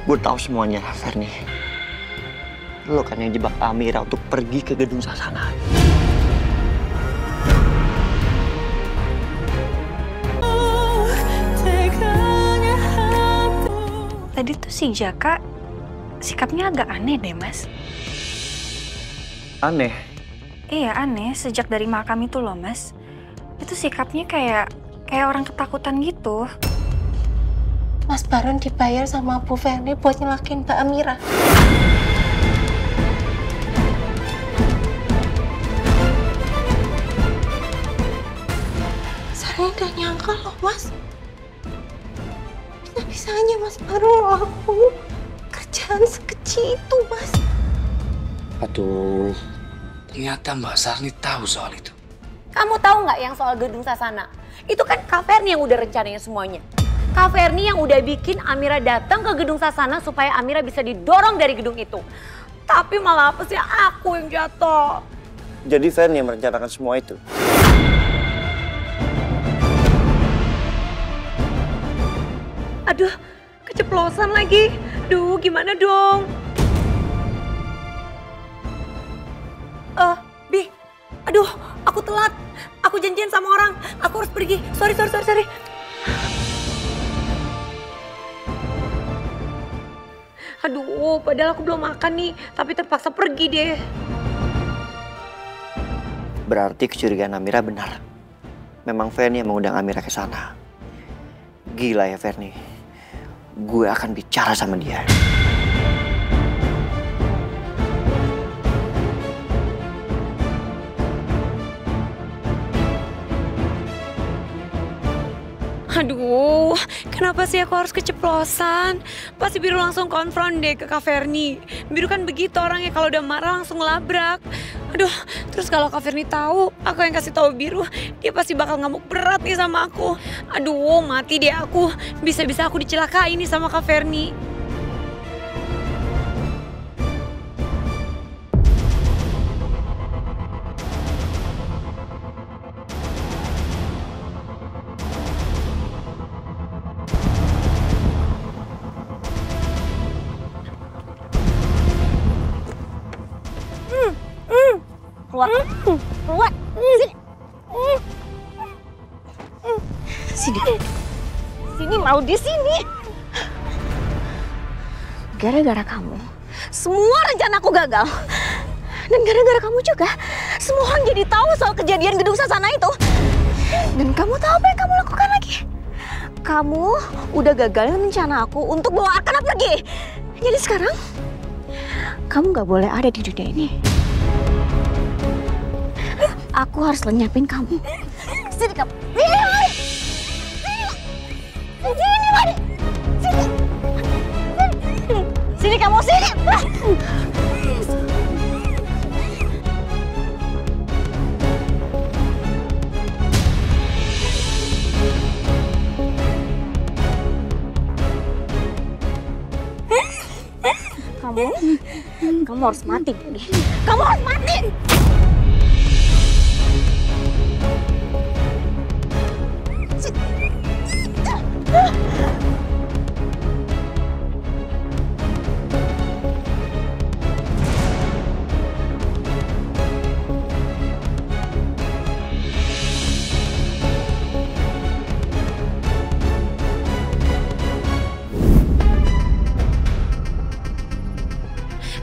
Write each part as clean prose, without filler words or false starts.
Gue tahu semuanya, Ferni. Lo kan yang jebak Amira untuk pergi ke gedung Sasana. Tadi tuh si Jaka sikapnya agak aneh deh, Mas. Aneh? Iya, aneh. Sejak dari makam itu loh, Mas. Itu sikapnya kayak orang ketakutan gitu. Mas Baron dibayar sama Bu Ferni buat nyelakain Mbak Amira. Saya udah nyangka loh, Mas. Bisa-bisanya Mas Baron ngelakuin kerjaan sekecil itu, Mas. Aduh, ternyata Mbak Sarni tahu soal itu. Kamu tahu nggak yang soal gedung Sasana? Itu kan Kak Ferni yang udah rencananya semuanya. Kak Ferni yang udah bikin Amira datang ke gedung Sasana supaya Amira bisa didorong dari gedung itu. Tapi malah apa sih aku yang jatuh. Jadi Ferni yang merencanakan semua itu? Aduh, keceplosan lagi. Duh, gimana dong? Bi, aduh, aku telat. Aku janjian sama orang. Aku harus pergi. Sorry. Aduh, padahal aku belum makan nih. Tapi terpaksa pergi deh. Berarti kecurigaan Amira benar. Memang Ferni yang mengundang Amira ke sana. Gila ya Ferni. Gue akan bicara sama dia. Aduh, kenapa sih aku harus keceplosan? Pasti Biru langsung konfront deh ke Kak Ferni. Biru kan begitu orangnya, kalau udah marah langsung ngelabrak. Aduh, terus kalau Kak Ferni tahu, aku yang kasih tahu Biru, dia pasti bakal ngamuk berat nih sama aku. Aduh, mati deh aku. Bisa-bisa aku dicelakai nih sama Kak Ferni. Keluar. Sini mau di sini. Gara-gara kamu, semua rencana aku gagal. Dan gara-gara kamu juga, semua orang jadi tahu soal kejadian gedung Sasana itu. Dan kamu tahu apa yang kamu lakukan lagi? Kamu udah gagalin rencana aku untuk bawa Arkana pergi. Jadi sekarang, kamu gak boleh ada di dunia ini. Aku harus lenyapin kamu. Sini kamu. Sini, Mari. Sini, Mari. Sini. Sini kamu, sini. Kamu harus mati, Budi. Kamu harus mati.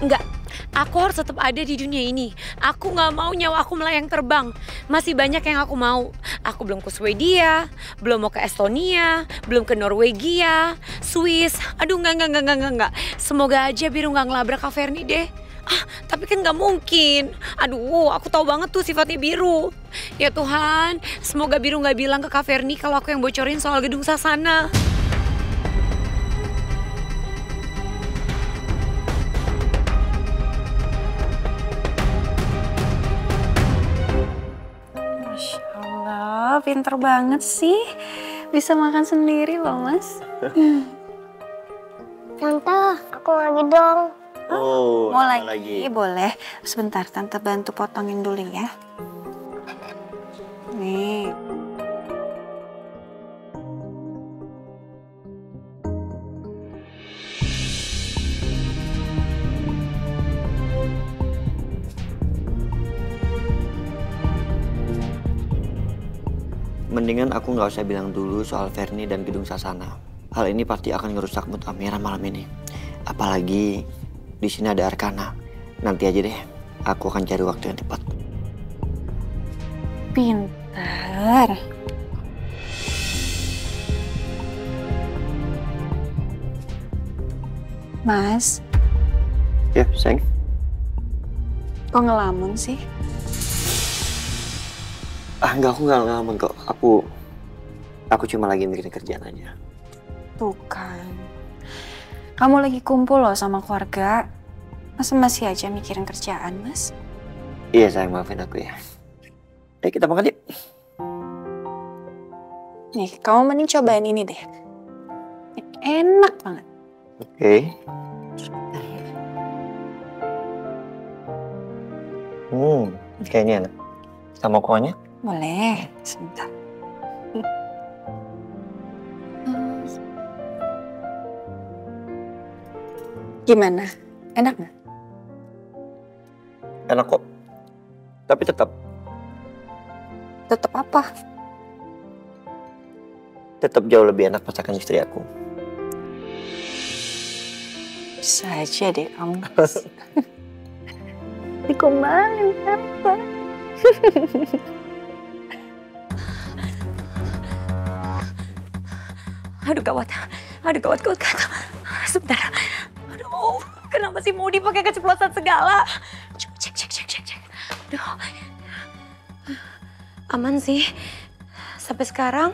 Enggak, aku harus tetap ada di dunia ini. Aku nggak mau nyawa aku melayang terbang. Masih banyak yang aku mau. Aku belum ke Swedia, belum mau ke Estonia, belum ke Norwegia, Swiss. Aduh, enggak. Semoga aja Biru nggak ngelabrak Kak Ferni deh. Tapi kan nggak mungkin. Aduh, aku tahu banget tuh sifatnya Biru. Ya Tuhan, semoga Biru nggak bilang ke Kak Ferni kalau aku yang bocorin soal gedung Sasana. Pinter banget sih. Bisa makan sendiri loh, Mas. Tante, aku lagi dong. Oh, mau lagi? Boleh. Sebentar, Tante bantu potongin dulu ya. Nih. mendingan aku nggak usah bilang dulu soal Verni dan gedung Sasana. Hal ini pasti akan ngerusak mood Amira malam ini. Apalagi di sini ada Arkana. Nanti aja deh, aku akan cari waktu yang tepat. Pintar. Mas, Ya, sayang. kok ngelamun sih? Enggak, aku nggak ngalamin kok. Aku cuma lagi mikirin kerjaan aja. Bukan. Kamu lagi kumpul loh sama keluarga. Masa masih aja mikirin kerjaan, Mas? Iya sayang, maafin aku ya. Ayo kita makan yuk. Nih, kamu mending cobain ini deh. Enak banget. Oke. Kayaknya enak. Sama kuahnya? Boleh, sebentar. Gimana? Enak nggak? Enak kok. Tapi tetap Apa? jauh lebih enak masakan istri aku. Bisa aja deh kamu. Dikombalin apa? Aduh gawat. Sebentar. Aduh, kenapa sih Maudi pakai keceplosan segala? Coba cek. Aduh. Aman sih. Sampai sekarang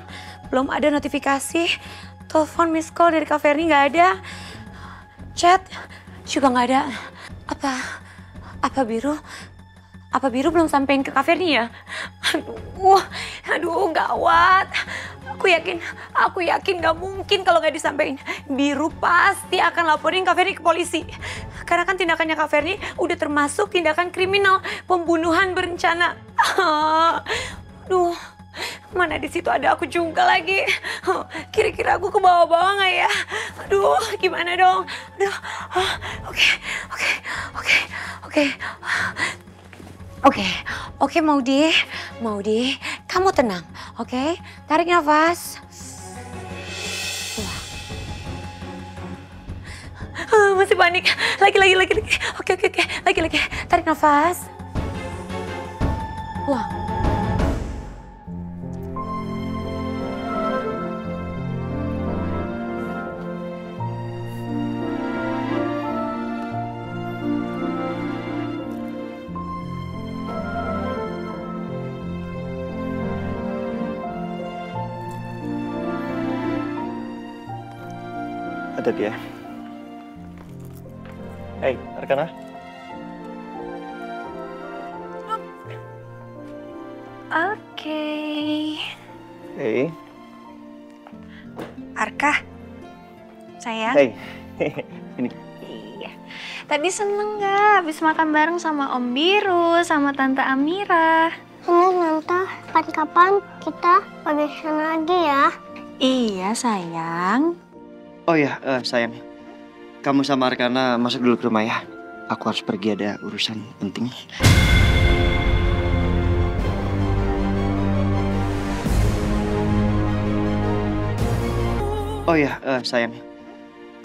belum ada notifikasi. Telepon miss call dari Kak Verni nggak ada. Chat juga nggak ada. Apa biru belum sampein ke Kak Verni ya? Aduh gawat. Aku yakin gak mungkin kalau nggak disampaikan. Biru pasti akan laporin Kak Verni ke polisi. Karena kan tindakannya Kak Verni udah termasuk tindakan kriminal, pembunuhan berencana. Aduh, mana di situ ada aku juga lagi. Kira-kira aku ke bawah-bawah nggak ya? Aduh, gimana dong? Aduh, Oke, Maudi, kamu tenang, oke? Tarik nafas. Masih panik, lagi. Oke, lagi. Tarik nafas. Wah. Ada dia. Hey, Arkana. Oke. Hey. Arka, sayang. Hey. Ini. Iya. Tadi seneng nggak habis makan bareng sama Om Biru, sama Tante Amira? Senang Tante, kapan-kapan kita pergi sana lagi ya. Iya, sayang. Oh ya, sayang. Kamu sama Arkana masuk dulu ke rumah ya. Aku harus pergi, ada urusan penting. Oh ya, sayang.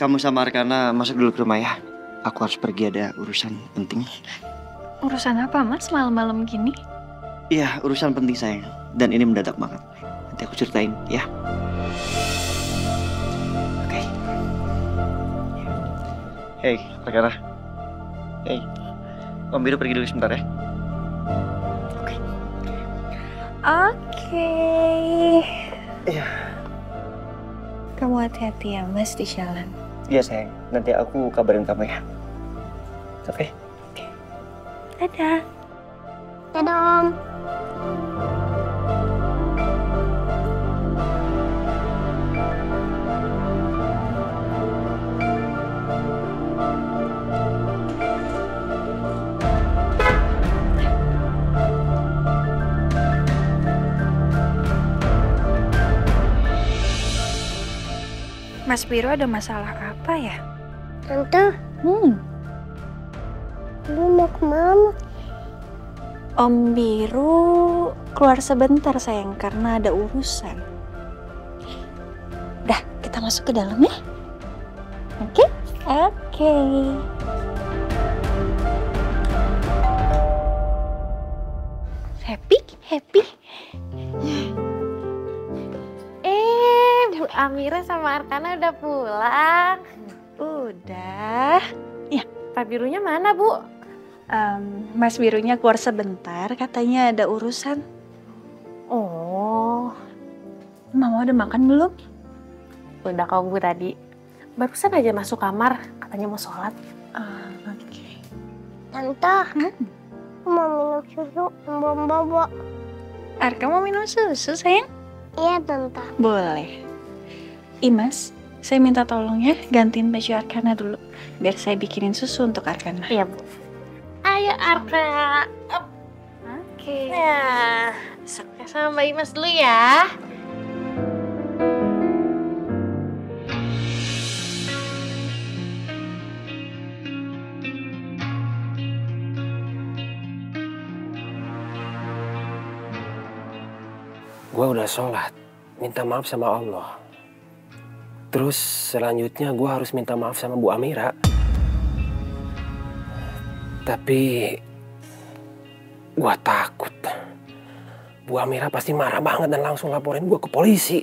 Kamu sama Arkana masuk dulu ke rumah ya. Aku harus pergi, ada urusan penting. Urusan apa, Mas, malam-malam gini? Iya, urusan penting sayang. Dan ini mendadak banget. Nanti aku ceritain ya. Oke. Hey, Arkana. Hey, Om Biru pergi dulu sebentar ya. Oke. Iya. Kamu hati-hati ya, Mas, di jalan. Iya sayang, nanti aku kabarin kamu ya. Oke? Dadah. Dadah Om. Mas Biru ada masalah apa ya? Tante, lu mau kemana? Om Biru keluar sebentar sayang karena ada urusan. Dah, kita masuk ke dalam ya. Oke? Oke. Happy? Happy? Bu Amira sama Arkana udah pulang. Udah. Pak Birunya mana, Bu? Mas Birunya keluar sebentar, katanya ada urusan. Oh, Mama udah makan belum? udah kau Bu tadi. Barusan aja masuk kamar, katanya mau sholat. Oke. Tante, aku mau minum susu belum bobo. Arka mau minum susu sayang? Iya, Tante. Boleh. Imas, saya minta tolong ya gantiin baju Arkana dulu. Biar saya bikinin susu untuk Arkana. Iya, Bu. Ayo, Arka. Oke. Ya, sama Mbak Imas dulu ya. Gue udah sholat, minta maaf sama Allah. Terus selanjutnya gue harus minta maaf sama Bu Amira. Tapi gue takut. Bu Amira pasti marah banget dan langsung laporin gue ke polisi.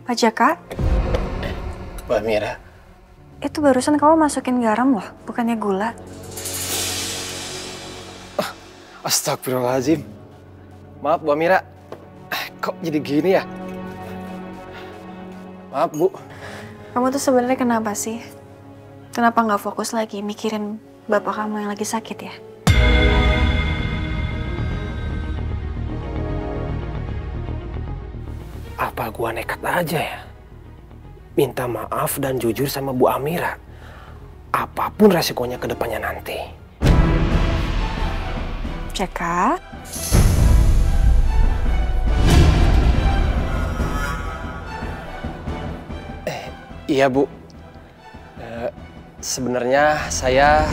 Pak Jaka, Bu Amira. itu barusan kamu masukin garam loh, bukannya gula. Astagfirullahaladzim. Maaf Bu Amira. Kok jadi gini ya? Maaf Bu. Kamu tuh sebenarnya kenapa sih? Kenapa nggak fokus lagi mikirin bapak kamu yang lagi sakit ya? Apa gua nekat aja ya? Minta maaf dan jujur sama Bu Amira. Apapun resikonya ke depannya nanti. Jaka? Iya Bu. Sebenarnya saya...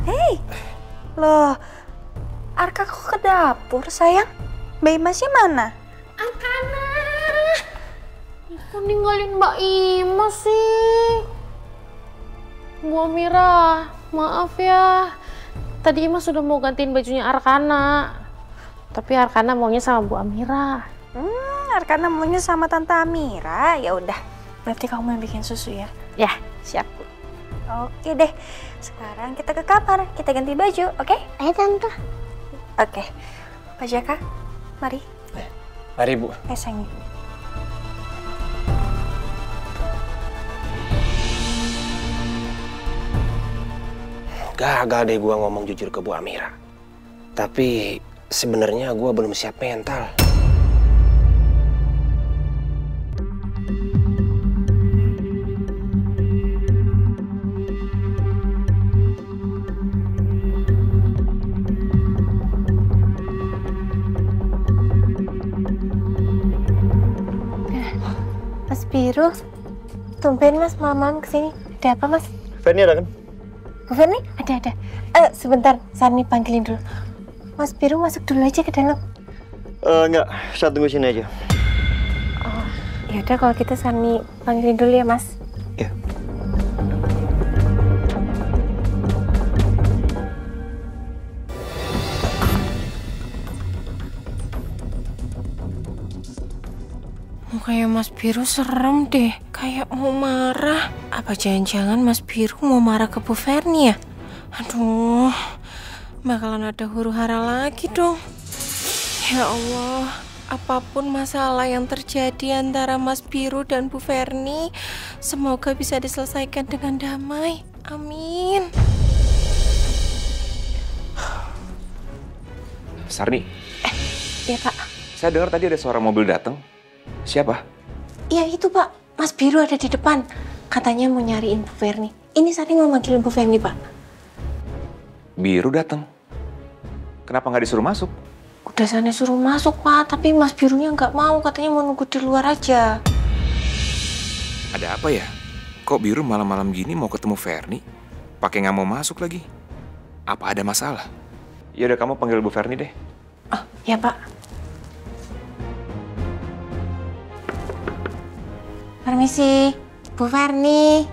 Hei, loh, Arka kok ke dapur sayang? Mbak Imasnya mana? Arkana, kok ninggalin Mbak Imas sih? Bu Amira, maaf ya. Tadi Imas sudah mau gantiin bajunya Arkana. Tapi Arkana maunya sama Bu Amira. Arkana maunya sama Tante Amira. Ya udah, berarti kamu yang bikin susu ya? Ya, siap Bu. Oke deh, sekarang kita ke kamar, kita ganti baju, oke? Ayo, Tante. Oke, Pak Jaka, mari. Mari Bu. Ayo sayang. Gagal deh gua ngomong jujur ke Bu Amira. Tapi sebenarnya gua belum siap mental. Mas Biru, tumben Mas malam-malam kesini. Ada apa Mas? Ferni ada kan? Bu Ferni? Ada. Sebentar, Sarni panggilin dulu. Mas Biru masuk dulu aja ke dalam. Enggak, saya tunggu sini aja. Oh, yaudah kalau gitu Sarni panggilin dulu ya Mas. Ya. Mukanya Mas Biru serem deh, kayak mau marah. Apa jangan-jangan Mas Biru mau marah ke Bu Ferni ya? Aduh, bakalan ada huru-hara lagi dong. Ya Allah, apapun masalah yang terjadi antara Mas Biru dan Bu Ferni, semoga bisa diselesaikan dengan damai. Amin. Sarni, Ya Pak. saya dengar tadi ada suara mobil datang. Siapa? Ya itu Pak, Mas Biru ada di depan. Katanya mau nyariin Bu Ferni. Ini Sarni mau manggilin Bu Ferni Pak. Biru datang. Kenapa nggak disuruh masuk? Udah sana suruh masuk, Pak. Tapi Mas Birunya nggak mau. Katanya mau nunggu di luar aja. Ada apa ya? Kok Biru malam-malam gini mau ketemu Ferni? Pakai nggak mau masuk lagi? Apa ada masalah? Ya udah, kamu panggil Bu Ferni deh. Oh, ya Pak. Permisi, Bu Ferni.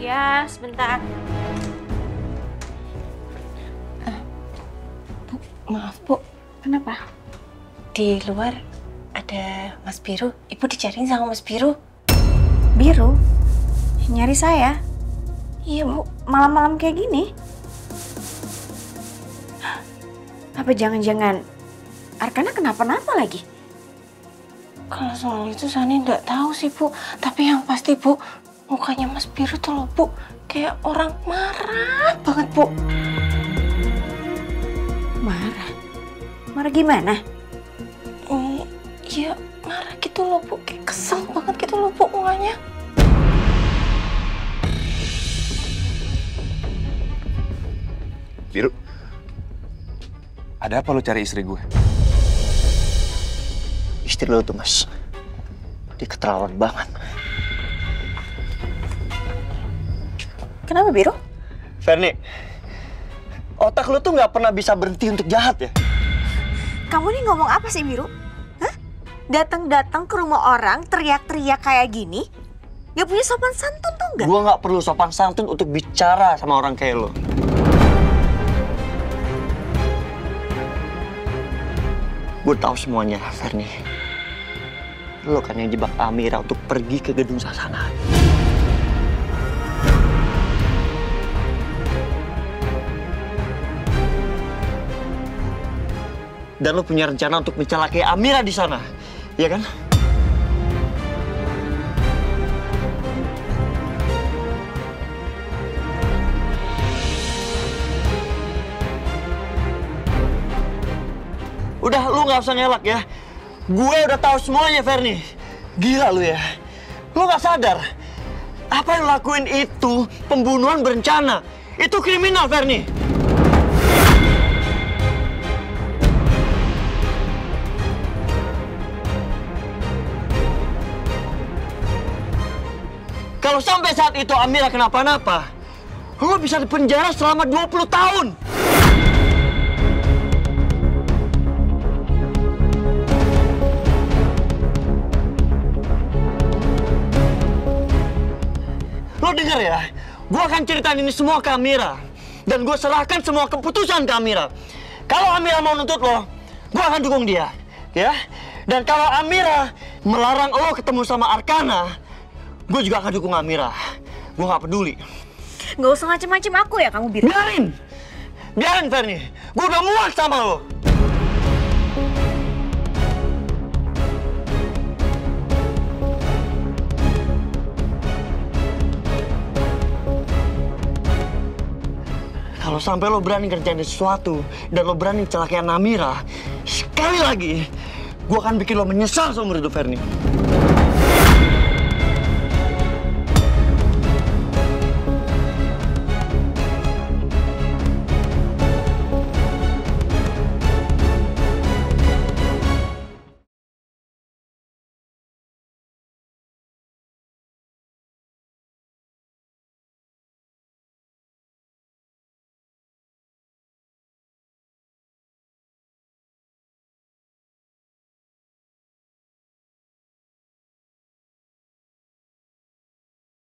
Ya, sebentar. Bu, maaf Bu. Kenapa? Di luar ada Mas Biru. Ibu dicariin sama Mas Biru. Biru? Nyari saya? Iya Bu. Malam-malam kayak gini? Apa jangan-jangan Arkana kenapa-napa lagi? Kalau soal itu Sani nggak tahu sih Bu. Tapi yang pasti Bu, mukanya Mas Biru tuh loh Bu, kayak orang marah banget Bu. Marah? Marah gimana? Iya marah gitu loh Bu, kayak kesel banget gitu loh Bu mukanya. Biru, ada apa lo cari istri gue? Istri lo tuh, Mas. Dia keterlaluan banget. Kenapa, Biru? Ferni, otak lo tuh nggak pernah bisa berhenti untuk jahat ya? Kamu nih ngomong apa sih, Biru? Hah? Datang-datang ke rumah orang, teriak-teriak kayak gini? Gak punya sopan santun tuh nggak? Gue nggak perlu sopan santun untuk bicara sama orang kayak lo. Gue tahu semuanya, Ferni. Lo kan yang jebak Amira untuk pergi ke gedung Sasana. Dan lo punya rencana untuk mencelakai Amira di sana, iya kan? Udah, lu nggak usah ngelak ya. Gue udah tahu semuanya, Ferni. Gila lu ya. Lu nggak sadar? Apa yang lu lakuin itu pembunuhan berencana. Itu kriminal, Ferni. Kalau sampai saat itu Amira kenapa-napa, lu bisa dipenjara selama 20 tahun. Lo denger ya, gue akan ceritain ini semua ke Amira. Dan gue serahkan semua keputusan ke Amira. Kalau Amira mau nuntut lo, gue akan dukung dia. Ya. Dan kalau Amira melarang lo ketemu sama Arkana, gue juga akan dukung Amira. Gue gak peduli. Gak usah macem-macem aku ya kamu, Biru. Biarin! Biarin, Ferni. Gue udah muak sama lo. Kalau sampai lo berani ngerjain sesuatu dan lo berani celakain Amira, sekali lagi gue akan bikin lo menyesal seumur hidup, Ferni.